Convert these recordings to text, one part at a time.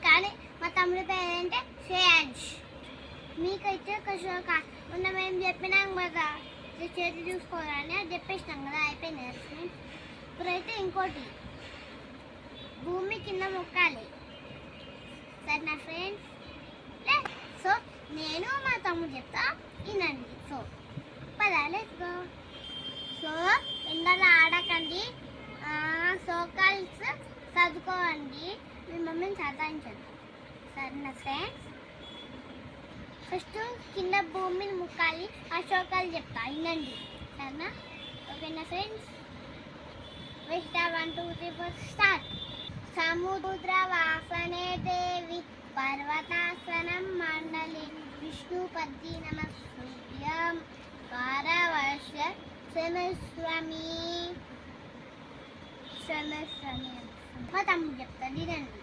కానీ మా తమ్ముడి పేరు ఏంటంటే శ్రేయాన్స్. మీకైతే మొన్న మేము చెప్పినాం కదా చేతి చూసుకోవాలని అది చెప్పేసినాం కదా, అయిపోయింది కదా ఫ్రెండ్స్. ఇప్పుడైతే ఇంకోటి భూమి కింద మొక్కాలి సరేనా ఫ్రెండ్స్. సో నేను మా తమ్ముడు చెప్తా వినండి. సో పదా లెట్స్ గో. సో ఎండలో ఆడకండి, సోకాల్స్ చదువుకోండి, మీ మమ్మీని సతాయించండి సరేనా ఫ్రెండ్స్. ఫస్ట్ కింద భూమిని ముక్కాలి, ఆ శ్లోకాలు చెప్తా వినండి సరేనా. ఓకేనా ఫ్రెండ్స్. West 1 2 3 4 start. సముద్ర వాసనే దేవి పర్వతాసనం మండలి విష్ణుపతి నమస్కృత్యం వారవర్ష క్షమస్వామి మా తమ్ముడు చెప్తాను వినండి.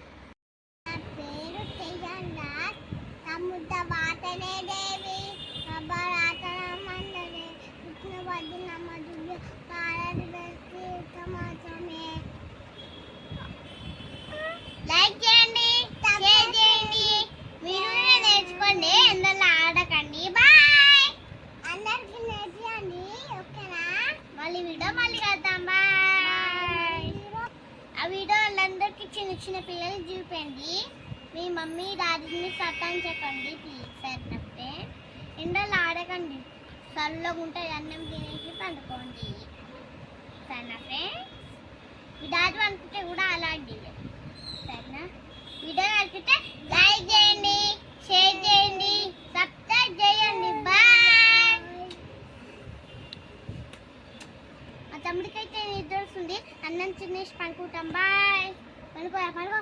నా పేరు తెగన్నాథ్, సముద్ర వాసనే దేవి పర్వతాసనం మండలి విష్ణుపతి నమస్కృత్యం వారవర్ష క్షమస్వామి. లైక్ చేయండి, షేర్ చేయండి, మీరు నేర్చుకోండి, ఎండలో ఆడకండి. బాయ్. అందరికి నేర్చుకోండి ఓకేనా. మళ్ళీ కలుద్దాం. బాయ్. ఆ వీడియో వాళ్ళందరికీ చిన్న చిన్న పిల్లలు చూపండి, మీ మమ్మీ డాడీని సతాయించకండి ప్లీజ్ సరేనా. ఎండలో ఆడకండి, చల్లగా ఉంటుంది, అన్నం తినేసి పండుకోండి సరేనా ఫ్రెండ్స్. మీ డాడీ అనుకుంటే కూడా అలాంటి సరేనా. వీడియో నచ్చితే లైక్ చేయండి, షేర్ చేయండి, సబ్స్క్రైబ్ చేయండి. బాయ్. మా తమ్ముడికైతే నిద్ర వస్తుంది, అన్నం తినేసి పడుకుంటాం. బాయ్. పడుకో.